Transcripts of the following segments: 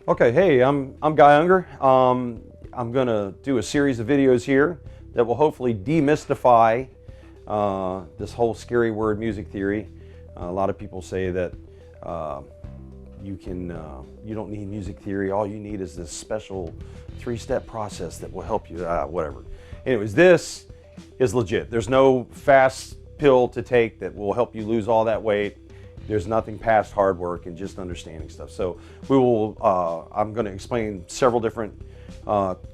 Okay, hey, I'm Guy Unger. I'm gonna do a series of videos here that will hopefully demystify this whole scary word music theory. A lot of people say that you don't need music theory. All you need is this special three-step process that will help you. Whatever. Anyways, this is legit. There's no fast pill to take that will help you lose all that weight. There's nothing past hard work and just understanding stuff. So I'm going to explain several different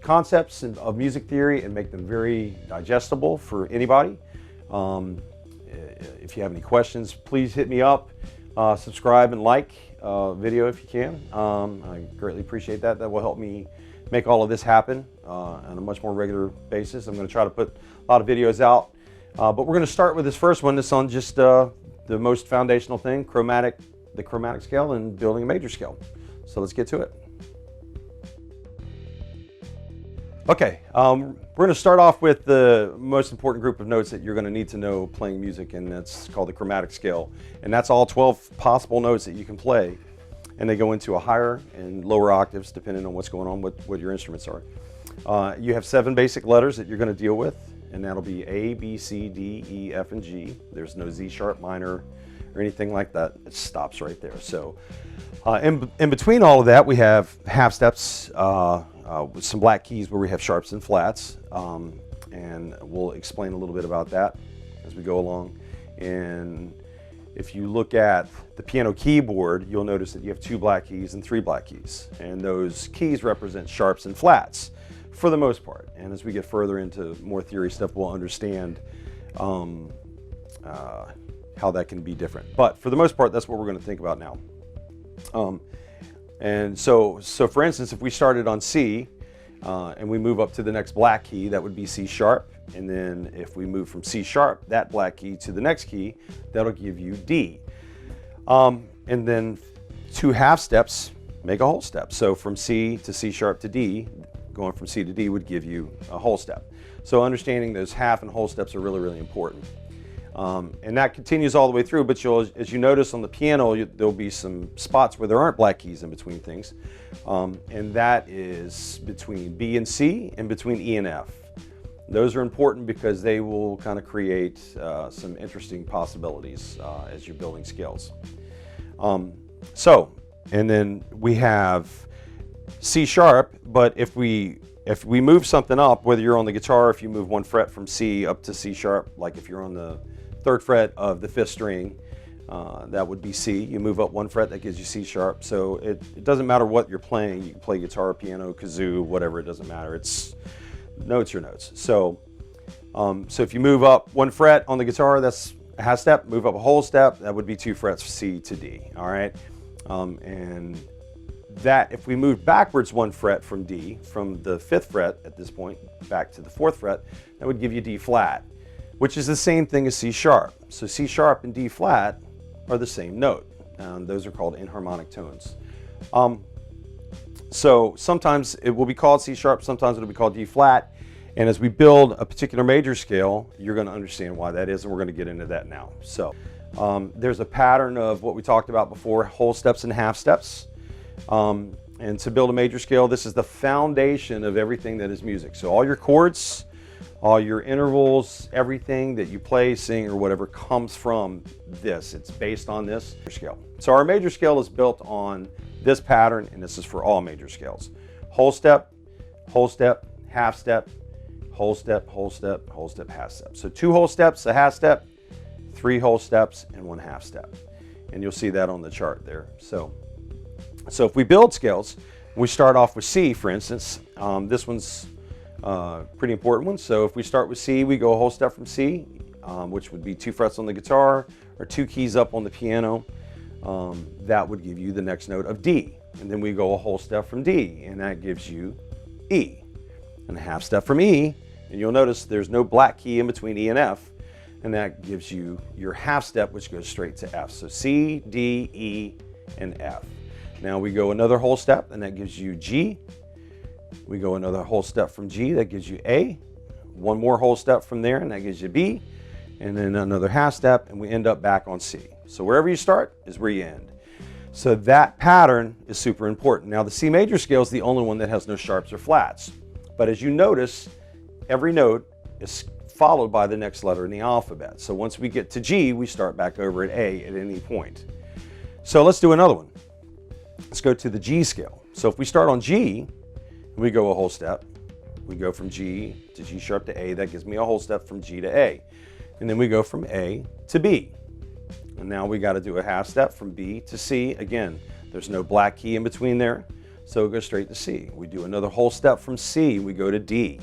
concepts of music theory and make them very digestible for anybody. If you have any questions, please hit me up. Subscribe and like video if you can. I greatly appreciate that. That will help me make all of this happen on a much more regular basis. I'm going to try to put a lot of videos out. But we're going to start with this first one. This on just the most foundational thing, the chromatic scale and building a major scale. So let's get to it. Okay, we're going to start off with the most important group of notes that you're going to need to know playing music, and that's called the chromatic scale. And that's all 12 possible notes that you can play, and they go into a higher and lower octaves depending on what's going on with what your instruments are. You have 7 basic letters that you're going to deal with, and that'll be A, B, C, D, E, F, and G. There's no Z sharp minor or anything like that. It stops right there. So in between all of that, we have half steps with some black keys where we have sharps and flats. And we'll explain a little bit about that as we go along. And if you look at the piano keyboard, you'll notice that you have 2 black keys and 3 black keys. And those keys represent sharps and flats for the most part. And as we get further into more theory stuff, we'll understand how that can be different. But for the most part, that's what we're going to think about now. And so for instance, if we started on C and we move up to the next black key, that would be C sharp. And then if we move from C sharp, that black key, to the next key, that'll give you D. And then 2 half steps make a whole step. So from C to C sharp to D, going from C to D would give you a whole step. So understanding those half and whole steps are really, really important. And that continues all the way through, but as you notice on the piano, there'll be some spots where there aren't black keys in between things. And that is between B and C and between E and F. Those are important because they will kind of create some interesting possibilities as you're building scales. And then we have C sharp, but if we move something up, whether you're on the guitar, if you move 1 fret from C up to C sharp, like if you're on the 3rd fret of the 5th string, that would be C. You move up 1 fret, that gives you C sharp. So it doesn't matter what you're playing. You can play guitar, piano, kazoo, whatever, it doesn't matter. It's notes are notes. So if you move up 1 fret on the guitar, that's a half step. Move up a whole step, that would be 2 frets, C to D. All right, and that if we move backwards 1 fret from D, from the 5th fret at this point back to the 4th fret, that would give you D flat, which is the same thing as C sharp. So C sharp and D flat are the same note. Those are called enharmonic tones. So sometimes it will be called C sharp, sometimes it'll be called D flat. And as we build a particular major scale, you're going to understand why that is, and we're going to get into that now. So there's a pattern of what we talked about before, whole steps and half steps. And to build a major scale, this is the foundation of everything that is music. So all your chords, all your intervals, everything that you play, sing, or whatever comes from this. It's based on this scale. So our major scale is built on this pattern, and this is for all major scales. Whole step, half step, whole step, whole step, whole step, half step. So 2 whole steps, a half step, 3 whole steps, and 1 half step. And you'll see that on the chart there. So if we build scales, we start off with C, for instance. This one's pretty important one. So if we start with C, we go a whole step from C, which would be 2 frets on the guitar or 2 keys up on the piano. That would give you the next note of D. And then we go a whole step from D, and that gives you E. And a half step from E, and you'll notice there's no black key in between E and F, and that gives you your half step, which goes straight to F. So C, D, E, and F. Now we go another whole step, and that gives you G. We go another whole step from G, that gives you A. 1 more whole step from there, and that gives you B. And then another half step, and we end up back on C. So wherever you start is where you end. So that pattern is super important. Now the C major scale is the only one that has no sharps or flats. But as you notice, every note is followed by the next letter in the alphabet. So once we get to G, we start back over at A at any point. So let's do another one. Let's go to the G scale. So if we start on G, we go a whole step. We go from G to G sharp to A. That gives me a whole step from G to A. And then we go from A to B. And now we got to do a half step from B to C. Again, there's no black key in between there, so we go straight to C. We do another whole step from C, we go to D.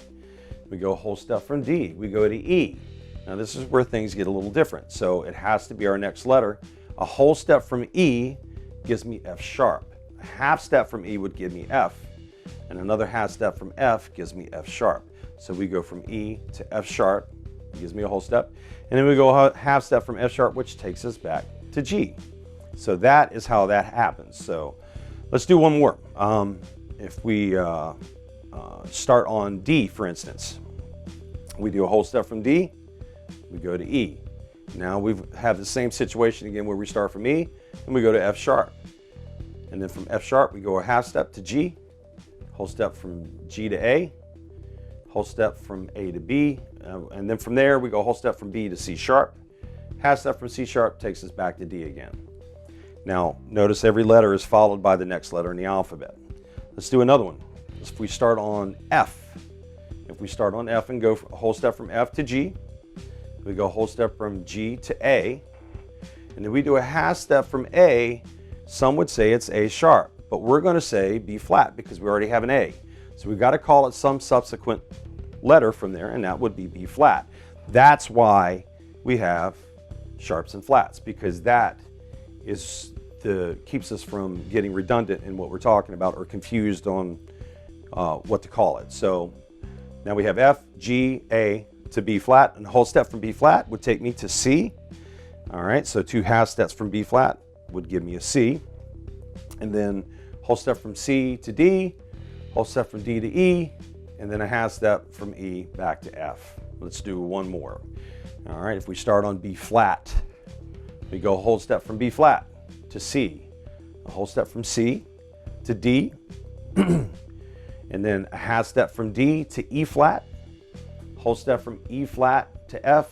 We go a whole step from D, we go to E. Now this is where things get a little different, so it has to be our next letter. A whole step from E gives me F sharp. A half step from E would give me F, and another half step from F gives me F sharp. So we go from E to F sharp, gives me a whole step, and then we go a half step from F sharp, which takes us back to G. So that is how that happens. So let's do one more. If we start on D, for instance, we do a whole step from D, we go to E. Now we have the same situation again where we start from E and we go to F sharp. And then from F sharp, we go a half step to G, whole step from G to A, whole step from A to B, and then from there we go a whole step from B to C sharp. Half step from C sharp takes us back to D again. Now notice every letter is followed by the next letter in the alphabet. Let's do another one. If we start on F, if we start on F and go a whole step from F to G, we go a whole step from G to A, and then we do a half step from A. Some would say it's A sharp, but we're going to say B flat because we already have an A. So we've got to call it some subsequent letter from there, and that would be B flat. That's why we have sharps and flats, because that is keeps us from getting redundant in what we're talking about or confused on what to call it. So now we have F, G, A to B flat, and a whole step from B flat would take me to C. All right, so two half steps from B flat would give me a C, and then whole step from C to D, whole step from D to E, and then a half step from E back to F. Let's do one more. All right, if we start on B flat, we go a whole step from B flat to C, a whole step from C to D, and then a half step from D to E flat, whole step from E flat to F,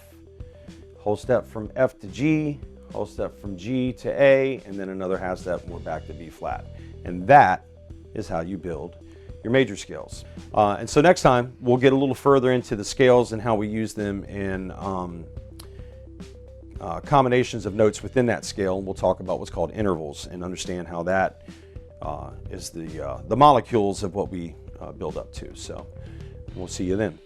whole step from F to G, whole step from G to A, and then another half step and we're back to B flat. And that is how you build your major scales. And so next time we'll get a little further into the scales and how we use them in combinations of notes within that scale. We'll talk about what's called intervals and understand how that is the molecules of what we build up to. So we'll see you then.